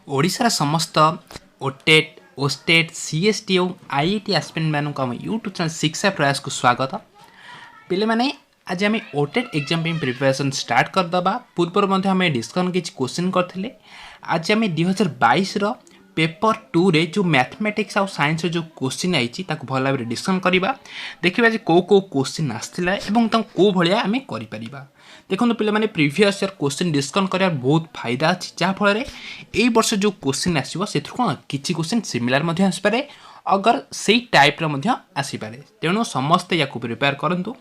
ओडिशार समस्त ओटेट ओस्टेट सीएसटी और आईआईटी एस्पिरेंट मानक आम यूट्यूब चैनल शिक्षा प्रयास को स्वागत पे मैंने आज आम ओटेट एग्जाम प्रिपरेशन स्टार्ट करदे पूर्व आम डिस्कसन किसी क्वेश्चन करते आज आम 2022 पेपर 2 रे जो मैथमेटिक्स और साइंस जो क्वेश्चन आई भल भाव डिस्कसन करवा देखा कौ कौ क्वेश्चन आसाला कौ भाया आम कर देखो पे प्रीवियस ईयर क्वेश्चन डिस्कसन कर बहुत फायदा अच्छी जहाँफल यही वर्ष जो क्वेश्चन आसो से कौन किसी क्वेश्चन सिमिलार आसपे अगर से टाइप आसपे तेणु समस्ते या प्रिपेयर करूँ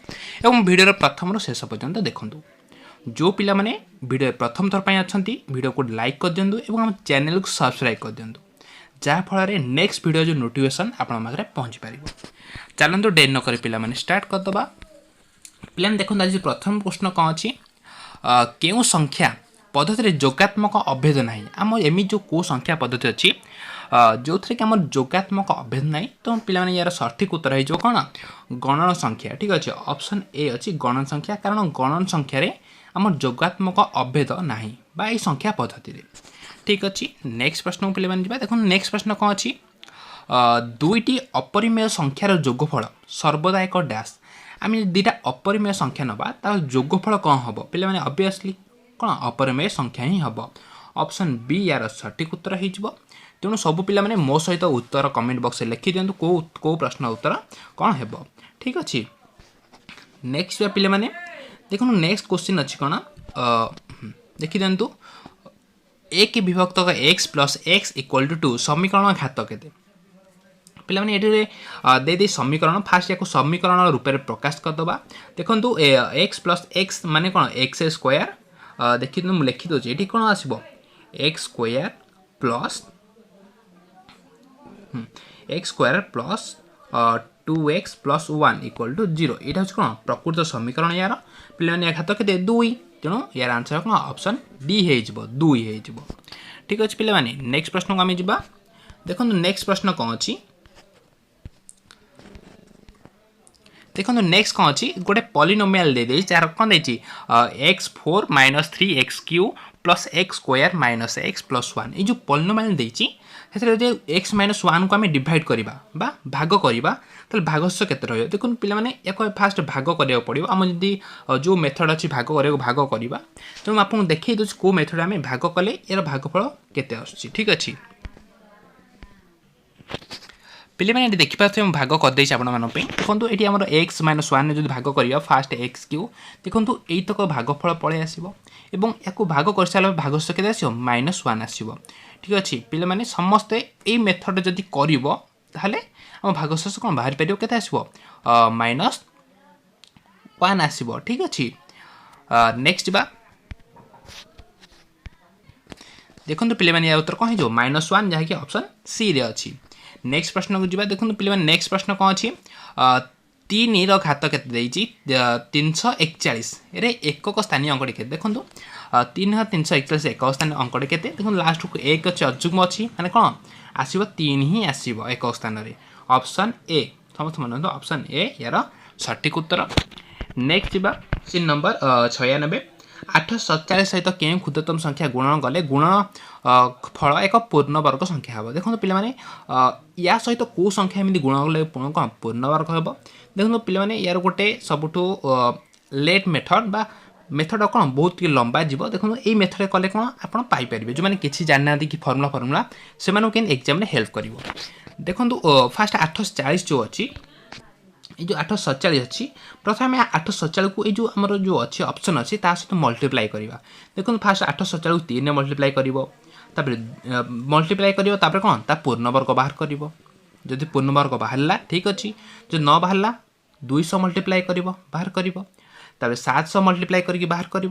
और भिडियो प्रथम शेष पर्यंत देखूँ जो पिला माने वीडियो प्रथम थर पर अच्छा वीडियो को लाइक कर दिंतु और हम चैनल को सब्सक्राइब कर दिंतु जहाँफल नेक्स्ट वीडियो जो नोटिफिकेशन आपण पाखे पहुँची पार चलते डेर नक पिला माने स्टार्ट करदे पे देखो आज प्रथम प्रश्न कौन अच्छी क्यों संख्या पद्धति जोगात्मक अभेद ना आम एम जो कौ संख्या पद्धति अच्छी जो थी कि आम जोगात्मक अभेद ना तो पे यार सठिक उत्तर हो कौन गणन संख्या ठीक अच्छे ऑप्शन ए अच्छी गणन संख्या कारण गणन संख्यार आम जोगात्मक अभेद ना बा ये संख्या पद्धति ठीक अच्छे नेक्स्ट प्रश्न को पे देखो नेक्स्ट प्रश्न कौन अच्छी दुईटी अपरिमेय संख्यार जोगफल सर्वदा एक डैश आम दुईटा अपरिमेय संख्या नवा तार जोगफल कौन हम पे ऑब्वियसली कौन अपरिमेय संख्या ही हम ऑप्शन बी यार सठिक उत्तर हो तेणु सब पे मो सहित उत्तर कमेंट बॉक्स में लिखि दिंतु कौ प्रश्न उत्तर कौन है ठीक अच्छे नेक्स्ट पे देखो नेक्स्ट क्वेश्चन अच्छी कौन देखी दिंतु एक विभक्त x plus x equal to 2 समीकरण घात केते पे दे समीकरण फास्ट या समीकरण रूप में प्रकाश करदे देखो एक्स प्लस एक्स माने कौन एक्स स्क्वायर देखी मुझे लिखिदे ये कौन आसो x square plus 2x plus 1 equal to 0 यहाँ हूँ कौन प्रकृत समीकरण यार पे घात के 2 तेणु यार आंसर कौन ऑप्शन डी हो 2 हो ठीक अच्छे पे नेक्स्ट प्रश्न को आम जा देखो नेक्स्ट प्रश्न कौन अच्छी देखो नेक्स्ट कौन अच्छी गोटे पॉलिनोमियल दे जार कौन दे x4 minus 3x³ plus x square minus x plus 1 ये जो पॉलिनोमियल देती एक्स माइनस 1 को आम डिवाइड करवा भाग करवा तो भागश के देखो पे फास्ट भाग करा पड़ो आम जदि जो मेथड अच्छी भाग करवा तो आपको देखी दूसरी कौ मेथड आम भाग कले यार भागफल केते आसुची ठीक अच्छे पे देखिपे भाग करदे देखो ये आम एक्स माइनस 1 जो भाग कर फास्ट x³ देखो यही तक भागफल पलि आसो या भाग कर सारा भागश के -1 आसो ठीक अच्छे पे समस्ते यही मेथड जदि कर भागशेष कौन बाहर पार के आसो -1 आसो ठीक अच्छे नेक्स्ट बा देखो पे उत्तर कौन हो -1 जहाँकि ऑप्शन सी रे अच्छी नेक्स्ट प्रश्न को जी देखो पे नेक्स्ट प्रश्न कौन अच्छी 3 घात के 341 रे एकक स्थानीय अंकटी के देखो 3 341 एकक स्थानीय अंकटी के देखो लास्ट को एक अच्छे अजुग्म अच्छी माने कौन आसो 3 ही आसो एक स्थान ऑप्शन ए समस्त मन ऑप्शन ए यार सठिक उत्तर नेक्स्ट जा सीन नंबर 96 847 सहित क्यों क्षुद्रतम संख्या गुणन गले गुणन फल एक पूर्ण वर्ग संख्या हम देखो पे या सहित कौ संख्या एमती गुण गले कौन पूर्ण वर्ग हम देखो पे यार गोटे सबुठ लेट मेथड बा मेथड कौन बहुत लंबा जीव देखो ये मेथड कले कौन आप पाइपर जो मैंने किसी जाना कि फर्मुला से एग्जाम हेल्प कर देखो फास्ट 840 जो अच्छी ये जो 847 अच्छी प्रथम 847 को जो आमर जो अच्छे ऑप्शन अच्छी सहित मल्टीप्लाई करवा देखो फास्ट 847 को 3 मल्टीप्लाई कर मल्टीप्लाई कर कौन ता पूर्ण वर्ग बाहर कर जदि पूर्ण वर्ग बाहर ठीक अच्छी जो न बाहर 200 मल्टीप्लाई कर बाहर कर 700 मल्टीप्लाई करके बाहर कर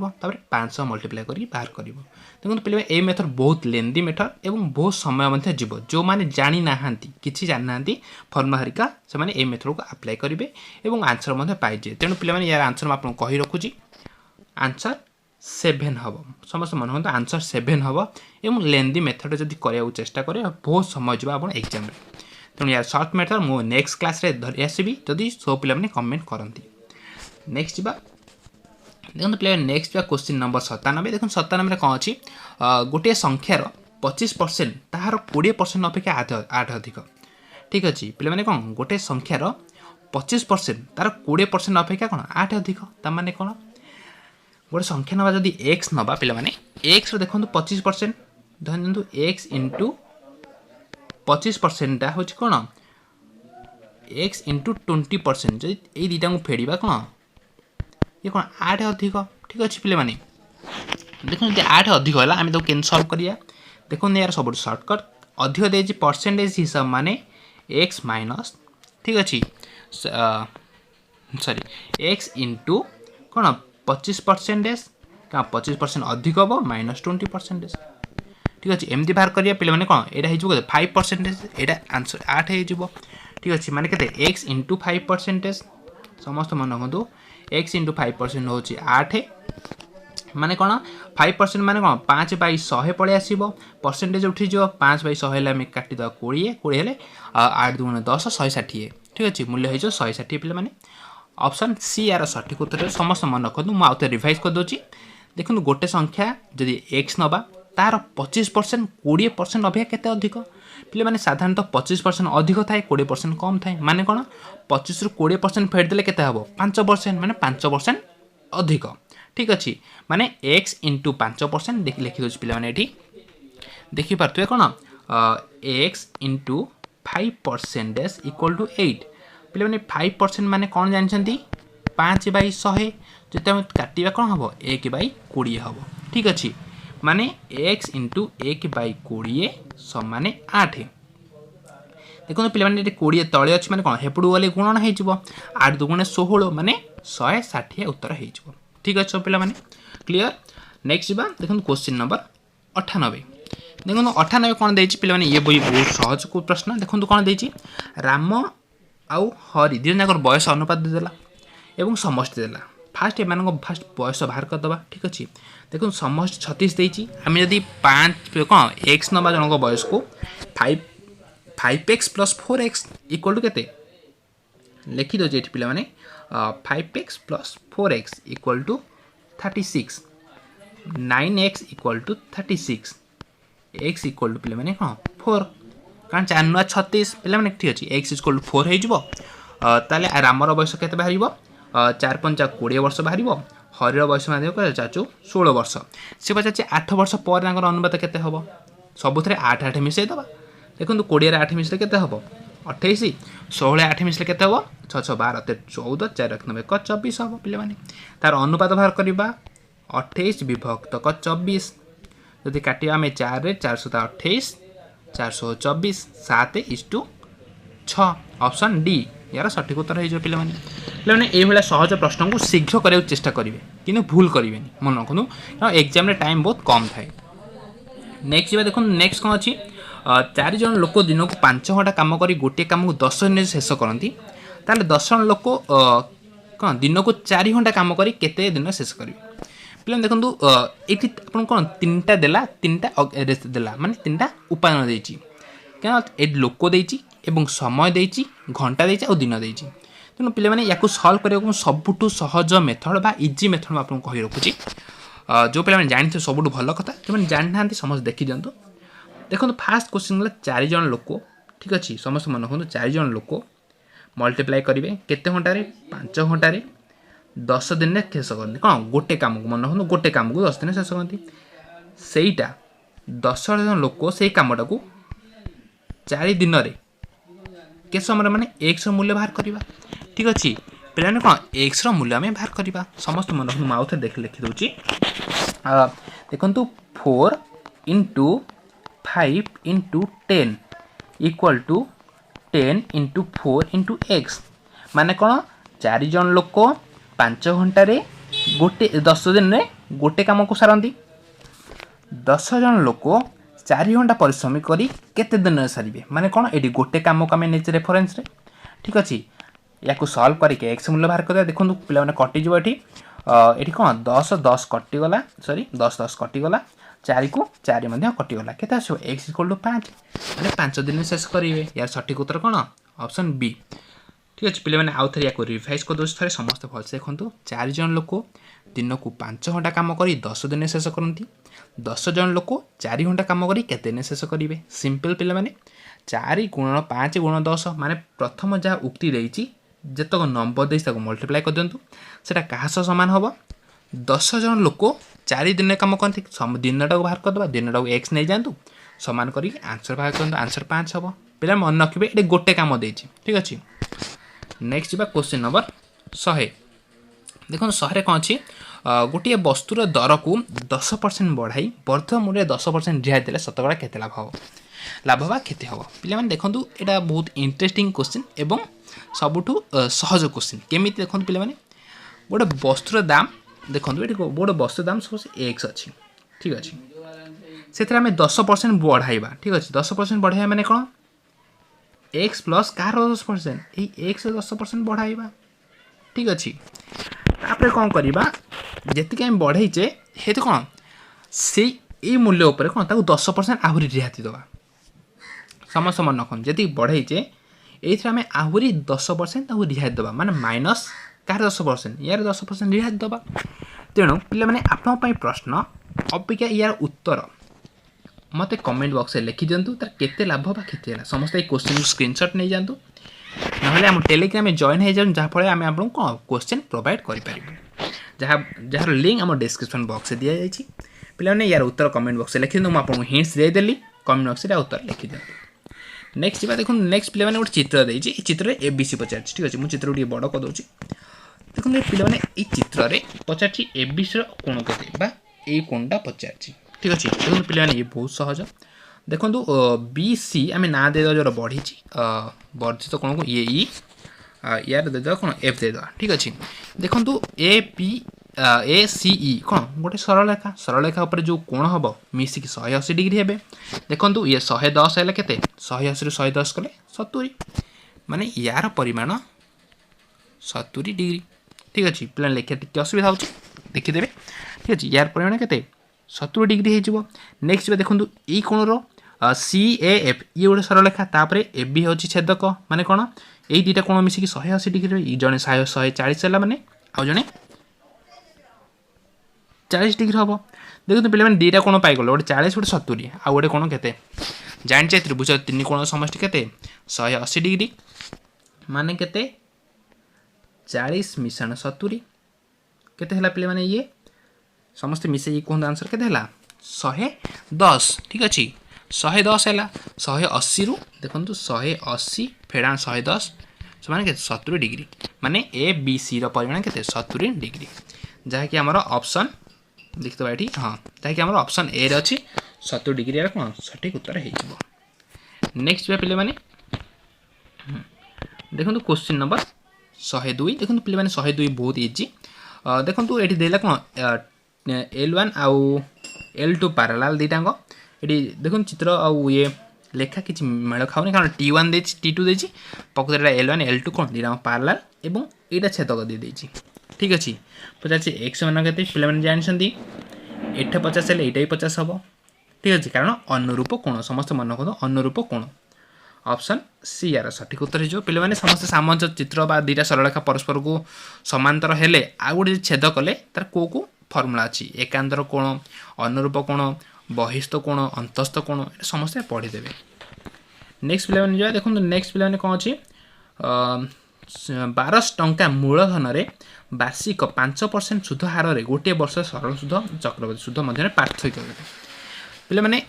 500 मल्टीप्लाई करके बाहर कर देखो पे ये मेथड बहुत लेंदी मेथड और बहुत समय जीव जो मैंने जानी ना कि जानी ना फर्मुला हरिका से मेथड को अप्लाई करेंगे और आंसर पाइजे तेणु पे यार आंसर आपको कही रखुची आंसर 7 हम समस्त मन हो आंसर 7 हम और लेंदी मेथड जब करने चेष्टा करें बहुत समय जी आप एग्जाम तेणु यार सर्ट मेथड मु नेक्स्ट क्लास रे धरी आसबि जदि सब पे कमेंट करती नेक्स्ट जा देखो पे नेक्स्ट क्वेश्चन नंबर 97 देखो 97 कौन अच्छी गोटे संख्यार 25% ताहार 20% अपेक्षा 8 अधिक ठीक अच्छे पे कौन गोटे संख्यार 25% तार 20% अपेक्षा कौन 8 अधिक ताने कौन गोटे संख्या नवा जदि एक्स नवा पे एक्स देखो 25% धरतु एक्स इंटू 25% हूँ कौन एक्स इंटू 20% जदि ये दुटा को फेड़ा कौन ये कौन 8 अधिक ठीक अच्छे पे देखो ये 8 अधिक है आम तो के सल्व करिया देखो यार सब सर्टकट अधिक दे परसेंटेज हिसाब माने एक्स माइनस ठीक अच्छे सॉरी एक्स इंटू कौन 25% क्या 25% अधिक हम -20% ठीक अच्छे एमती बाहर करिया पे कौन यहाँ हो 5% यहाँ आंसर 8 हो ठीक अच्छे माने के एक्स इंटू 5% समस्त मन रखु एक्स इंटू 5% हूँ 8 माने कौन 5% माने कौन 5/100 पड़े आसो परसेंटेज उठी 5/100 है काटिद 20 20 8 2 10 160 ठीक अच्छे मूल्य हो 160 पे ऑप्शन सी यार सठिक उत्तर समस्त मन रखु मुझे रिवाइज कर दूसरी देखो गोटे संख्या जदि एक्स नवा तार 25% 20% अपेक्षा केते अधिक पे साधारणतः 25% अधिक थाए 20% कम थाए माने कौन 25 रु 20% फेरदेले केते हबो 5% माने 5% अधिक ठीक अच्छे माने एक्स इंटू 5% लिखि दे पे देखिपे कौन एक्स इंटू 5% इक्वल टू 8 पे 5% माने कौन जानते 5/100 जिते काटा कौन हम 1/20 हम ठीक अच्छे माने एक्स इंटू 1/20 समान 8 देखो पे 20 तले अच्छे माने कौन हेपड़ू गले गुणन हो 8 2 16 माने 160 उत्तर हो ठीक अच्छे पे क्लीयर नेक्स्ट जा देखो क्वेश्चन नंबर 98 देखो 98 कौन दे पे ये बही बहुत सहज को प्रश्न देखो कौन दे राम आउ हरि दुई जाक बयस अनुपात देला एवं समष्टि देला फास्ट एम फास्ट बयस बाहर करदे ठीक अच्छे देखो समष्टि 36 देती आम जदि 5 कौन एक्स नवा जनक बयस को 5x + 4x इक्वल टू के लिखिदे ये पे 5x + 4x equal to 36 9x equal to 36 x equal to पे कौन 4 कारण 4 नुआ 36 पे ठीक अच्छे एक्स इक्वल टू 4 होताले रामर बयस के बाहर 4 5 20 वर्ष बाहर हरिर बयस चाचु 16 वर्ष सी पचार 8 वर्ष पर अनुपात के हम सबुथ 8 8 मिसई दबा देखो 20 8 मिसले के हम 28 16 8 मिसले के हम 6 6 12 14 4 9 24 हम पे तार अनुपात बाहर करवा 28 विभक्त 24 जदि काटा आम 4 428 424 7:6 ऑप्शन डी यार सठिक उत्तर हो पे ये सहज प्रश्न को शीघ्र करने चेष्टा करेंगे कि भूल करेंगे मन रखु एग्जाम टाइम बहुत कम थाए नेक्स्ट देखो नेक्स्ट कौन अच्छी 4 जन लोक दिन को 5 घंटा कम कर गोटे कम को 10 दिन शेष करती 10 जन लोक कौन दिन को 4 घंटा कम कर केते दिन शेष करेंगे पे देखो ये कौन 3टा देला 3टा देला माने 3टा उपादान देती क्या ये लोक देती समय देती घंटा देती और दिन देती तेणु पे या सल्व करने सबुठू सहज मेथड बा इजी मेथड आपको कही रखुच्छी जो पे जानते सबुठ भल कथा जो जाना समस्त देखी दिंतु देखो फास्ट क्वेश्चन 4 जन लोक ठीक अच्छे समस्त मन रखु 4 जन लोक मल्टीप्लाई करेंगे केते घंटे 5 घंटे 10 दिन शेष करते कौन गोटे कम को मन रखु गोटे कम को 10 दिन शेष करती सेटा 10 जन लोक से कमटा को 4 दिन के समय माने एक्स मूल्य बाहर करवा ठीक अच्छे पे कौन एक्स मूल्य आम बाहर करवा समस्त मन रखु आउे देख लिखिदे देखो 4 into 5 into 10 equal to 10 into 4 into x माने कौन 4 जन लोक 5 घंटे गोटे 10 दिन में गोटे कम को सारती 10 जन लोक 4 घंटा परिश्रम करी केते दिन सारे माने कौन ये गोटे कम को आम नहीं रेफरेन्स ठीक अच्छे या सल्व करके एक्स मूल्य बाहर कर देखो पे कटिज ये कौन 10 10 कटिगला सरी 10 10 कटिगला 4 को 4 कटिगला के एक्स इक्वल टू 5 मैंने 5 दिन शेष करेंगे यार सठिक उत्तर कौन ऑप्शन बी ठीक अच्छे पे आउ थे या रिवाइज कर दे थे समस्त भलसे देखो 4 जन लोक दिन को 5 घंटा काम करी 10 दिन शेष करती 10 जन लोक 4 घंटा काम करी केते दिन शेष करेंगे सिंपल पिला माने 4 गुणन 5 गुणन 10 माने प्रथम जहाँ उक्ति रही जितक नंबर दे मल्टीप्लाई कर दिंतु से क्या सामान हम 10 जन लोक 4 दिन कम करते दिन टाक बाहर करदे दिन टाक एक्स नहीं जातु सामान कर आंसर बाहर कर आंसर 5 हम पे मन रखिए ये गोटे कम दे ठीक अच्छे। नेक्स्ट जा क्वेश्चन नंबर 100 देखो 100 कौन अच्छी गोटे वस्तुर दर को 10% बढ़ाई वर्तमान मूल्य 10% रिहाई देले शतकड़ा केते लाभ बा क्षति हम पे देखो यहाँ बहुत इंटरेस्टिंग क्वेश्चन एवं सबुठू सहज क्वेश्चन केमी देखो पे गोटे वस्तुर दाम देखो ये गोटे वस्तुर दाम सब एक्स अच्छी ठीक अच्छे से आम 10% बढ़ाइबा ठीक अच्छे 10% बढ़ाइबा माने कौन एक्स प्लस कार 10% यही एक्स 10% बढ़ाइबा ठीक अच्छे तापर कौन करवा जी आम बढ़ाइचे हे तो कौन से यही मूल्य उपर कौन 10% आहरी रिहाती दवा समस्त मन रखन जी बढ़ाइचे ये आम आहरी 10% रिहाती दवा माने माइनस कार 10% यार 10% रिहाती दवा तेणु पे मैंने आपण प्रश्न अपेक्षा यार उत्तर मत कमेंट बॉक्स में लिखि दिंतु तार केते लाभ बा क्षति है समस्त क्वेश्चन स्क्रीनशॉट नहीं जातु ना आम टेलीग्राम में जॉइन हो जाऊँ जहाँफल आम आपको कौन क्वेश्चन प्रोवाइड करें जार लिंक आम डिस्क्रिप्शन बॉक्स में दि जाएगी पे यार उत्तर कमेंट बॉक्स में लिखि दिखाँ आपको हिंट्स देदेली कमेंट बॉक्स में उत्तर लिखि दिखाँ। नेक्स्ट देखो नेक्स्ट पे गोटे चित्र देती चित्र एबीसी पचार ठीक अच्छे मुझे चित्र को बड़ कर दूसरी देखो पे चित्र में पचार एबीसी कोण के कोणटा पचार ठीक अच्छे देखो पे ये बहुत सहज देखो बी सी आम ना दे जो बढ़ी वर्धित कोण को ये यार दे कौन एफ दे ठीक अच्छे देखो ए पी ए सी ई कौन गोटे सरल रेखा उपर जो कोण हम मिसिक 180 डिग्री हे देखो ये 110 है के 180 रु 110 कले 70 माने यार परिमाण 70 डिग्री ठीक अच्छे पे लिखा टी असुविधा हो देखीदे ठीक अच्छे यार परिमाण के 70 डिग्री हो नेक्स्ट देखो ये कोण सी ए एफ ये गोटे सरल रेखा तापर ए बी हूँ छेदक माने कौन यही दुटा कोण मिसिक 180 डिग्री जड़े 140 है मैंने आउ जड़े 40 डिग्री हम देखो पे दुटा कोण पाइगल गोटे 40 गोटे 70 आ गोटे कोण के जाने त्रिभुज 3 कोण समष्टि के 180 डिग्री माने के 40 मिश्रण 70 के पे मैंने ये समस्त मिसे कहते आंसर के 110 ठीक अच्छे 110 है 180 रु देखो 180 फेड़ा 110 माने 70 डिग्री माने ए बी सी परिमाण के 70 डिग्री जहाँकि आमर ऑप्शन देखते ये हाँ जहाँकि आमर ऑप्शन ए रे अच्छी 70 डिग्री कौन सठिक उत्तर हो नेक्स्ट पे मैंने देखो क्वेश्चन नंबर 102 देखो पे 102 बहुत इजी देखो ये देला कौन L1 आउ L2 पैरेलल दीटांग ये देखो चित्र आउ ये लेखा किसी मेल खाऊनी कारण T1 दे T2 दे पकड़ L1 L2 कौन दीटा पैरेलल एवं यहाँ छेदक दे देती ठीक अच्छे पचार एक्स मान के पे जानते एटा 50 है यहाँ 50 हम ठीक अच्छे कारण अनुरूप कोण समस्त मन रखो अनुरूप कोण ऑप्शन सी यार सठिक उत्तर हो पे समस्त सामंजस्य चित्र बा दुटा सरलरेखा परस्पर को समांतर हेले आ गोटे छेद कले तार को फर्मुला अच्छी एकांतर कोण अनुरूप कोण बहिस्थ कोण अंतस्थ कोण समस्त पढ़ीदेवे नेक्स्ट पे जा देखो नेक्स्ट पे कौन अच्छी 12 टंका मूलधन वार्षिक 5% सुध हार में गोटे वर्ष सरल सुध चक्रवर्ती सुध मध्य पार्थक्य पे मैंने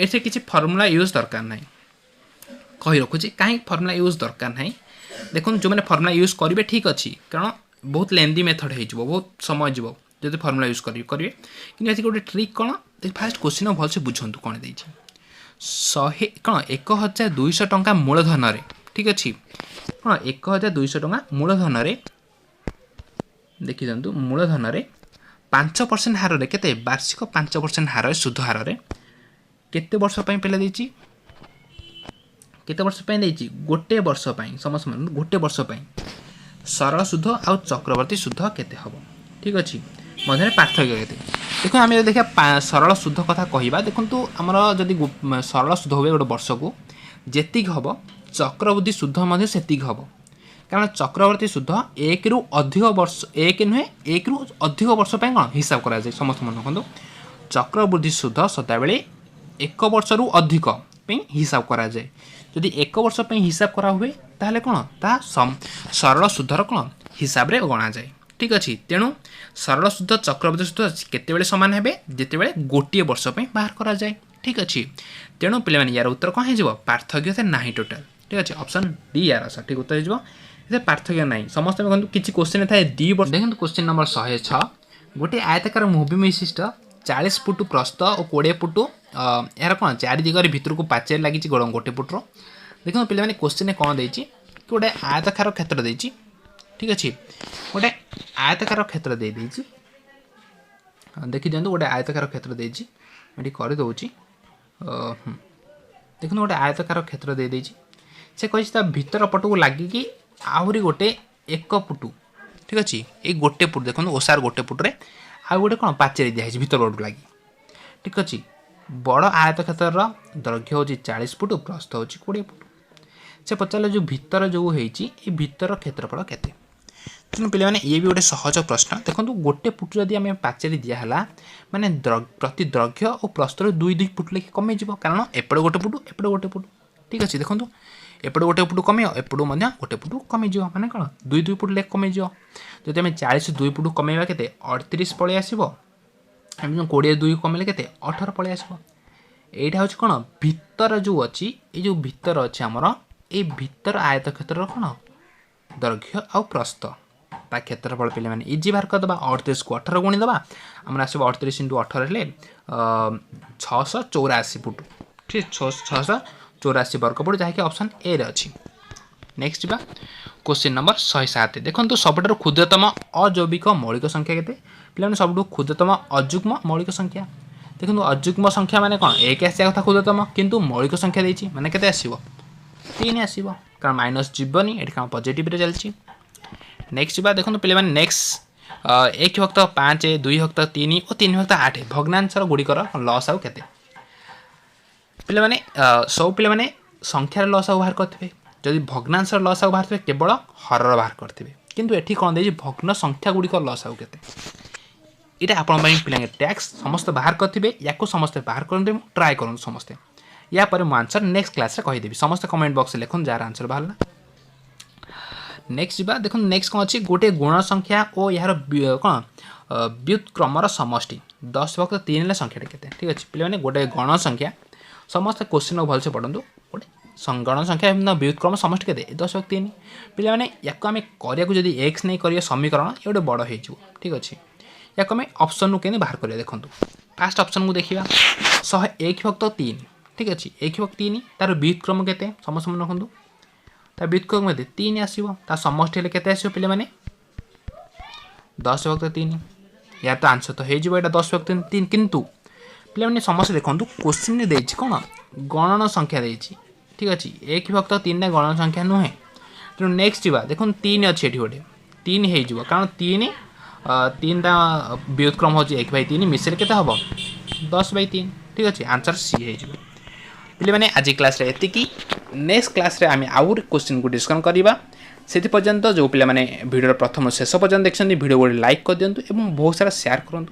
ऐसे किसी फर्मुला यूज दरकार ना कही रखुच्छी कहीं फर्मुला यूज दरकार ना देखो जो मैंने फर्मुला यूज करेंगे ठीक अच्छी कारण बहुत लेंदी मेथड हो बहुत समय जीव जो फर्मुला यूज करेंगे कि गोटे ट्रिक कौन फास्ट क्वेश्चन भलसे बुझंतु कौन दे 100 कौन 1200 टंका मूलधन ठीक अच्छे कौन 1200 टंका मूलधन देखी दिंतु मूलधन 5% हार में के वार्षिक 5% हार सुध हार में केते वर्ष पे देती केते वर्ष देती गोटे वर्ष समस्त मान गोटे वर्ष सरल सुध आउ चक्रवर्ती सुध केते हम ठीक अच्छे मध्य पार्थक्य के देखो आम देखा सरल सुध कथा कहवा देखो आमर जदि सरल सुध हुए गोटे वर्ष को जी हम चक्रवृद्धि सुध से हम कारण चक्रवर्ती सुध एक रु अधिक वर्ष एक नुहे एक रु अधिक वर्ष कौन हिसाब करा जाए समस्त मन रखु चक्रवृद्धि सुध सदाबले एक वर्ष रु अधिक हिसाब करा जाए जदि एक वर्ष हिसाब करा हुए ताहले कौन ता सरल सुधर कौन हिसाब रे गणा जाए ठीक अच्छे तेणु सरल सुध चक्रवृद्धि सुध केते सामान हे जिते गोटे वर्ष बाहर करा जाए ठीक अच्छे तेणु पे यार उत्तर कौन हो पार्थक्य ना टोटाल ठीक अच्छे ऑप्शन डी यार सठिक उत्तर हो पार्थक्य ना समस्त किसी क्वेश्चन था दी वर्ष देखो क्वेश्चन नंबर 106 गोटे आयताकार मूवी विशिष्ट 40 फुट प्रस्थ और 20 फुट यार कौन चार दिगरी भितर को पाचेरी लगी गोटे फुट्र देखो पे क्वेश्चन कौन देती गोटे आयताकार क्षेत्र देती ठीक अच्छे गोटे आयताकार क्षेत्र दे देखी दिखाँ गोटे आयताकार क्षेत्र देती करदे देखो गोटे आयताकार क्षेत्र दे से कही भितर पट को लगिकी आहरी गोटे एक फुट ठीक अच्छे ये गोटे फुट देखो ओसार गोटे फुट्रे आउ गोटे कौन पाचेरी दिखाई भितर पट लगी ठीक अच्छे बड़ आयत क्षेत्र दैर्घ्य हूँ 40 फुट प्रस्थ हूँ 20 फुट से पचारे जो भितर जो होती भितर क्षेत्रफल केते तेणु पे ये भी गोटे सहज प्रश्न देखो गोटे फुट जदि आम पाचेरी दिहला माने प्रति दैर्घ्य और प्रस्थ दुई दुई फुट लेखे कमी कारण एपटे गोटे फुट एपटे गोटे फुट ठीक अच्छे देखो एपटे गोटे फुट कम एपटू गोटे फुट कमी माने कौन दुई दुई फुट लेख कमी जदि आम 40 दुई फुट कमेवा के 38 पलि आसो 20 दुई कमेले के 18 पलि आसो यहाँ हूँ कौन भितर जो अच्छी ये जो भितर अच्छे आमर ये भितर आयत क्षेत्र कौन दैर्घ्य आउ प्रस्थ ता क्षेत्रफल पे मैंने इजी बाहर करदे 38 को 18 गुणीदे आम आस 38 × 18 हेल्ले 684 फुट ठीक 684 वर्ग फुट जहाँकि ऑप्शन ए रे अच्छी नेक्स्ट जा क्वेश्चन नंबर 107 देखो सबुठ क्षुद्रतम अजैविक मौलिक संख्या के पे सब क्षुद्रतम अजुग्म मौलिक संख्या देखो अजुग्म संख्या माने कौन एक आसा कथा क्षुद्रतम किंतु मौलिक संख्या देती माने केते आसीबो 3 आसीबो कारण माइनस जीवनी एठी काम पॉजिटिव रे चलची नेक्स्ट बा देखो पे नेक्स्ट 1/5 2/3 और 3/8 भग्नांशर गुड़िकर लस आउ केते पे मैंने सब पे मैंने संख्यार लस आउ बाहर करते जदि भग्नांशर लस आउ बाहर केवल हरर बाहर करते किंतु एठी कौन दे भग्न संख्या गुड़िकर लस आउ केते यहाँ आपण पे टैक्स समस्त बाहर करेंगे या समस्ते बाहर करते ट्राए करूँ समस्ते या पर मो आंसर नेक्स्ट क्लास कहीदेवी समस्त कमेंट बॉक्स लिखुन जार आंसर बाहर नेक्स्ट जा देखो नेक्स्ट कौन अच्छी गोटे गुण संख्या और यार कौन व्युत्क्रमर समष्टि 10/3 संख्या के ठीक अच्छे पे गोटे गण संख्या समस्त क्वेश्चन को भलसे पढ़ु गोटे गण संख्या व्युत्क्रम समष्टि के 10/3 पे या आम करा एक्स नहीं कर समीकरण ये गोटे बड़ हो ठीक अच्छे या आम ऑप्शन के बाहर करिया देखो फास्ट ऑप्शन को देखा 101/3 ठीक अच्छे 1/3 तार व्युत्क्रम के समस्त मन रखु तार व्युत्क्रम के 3 आसो ता समष्टि के आसो पे 10/3 या तो आंसर तो हो 10/3 किंतु पे समस्त देखो क्वेश्चन दे कौन गणन संख्या देती ठीक अच्छे 1/3 गणन संख्या नुहे तेणु नेक्स्ट जा देखो 3 अच्छे ये गोटे 3 हो कारण 3 व्युत्क्रम हूँ 1/3 मिसेल के हम 10/3 ठीक अच्छे आंसर सी हो पे मैंने आज क्लास रे एतिकी नेक्स्ट क्लास रे आम आउ क्वेश्चन को डिस्कस करवा से पर्यंत जो पे मैंने भिडियो प्रथम शेष पर्यंत देखते भिडियो गोटे लाइक कर दिंतु और बहुत सारा शेयर करूँ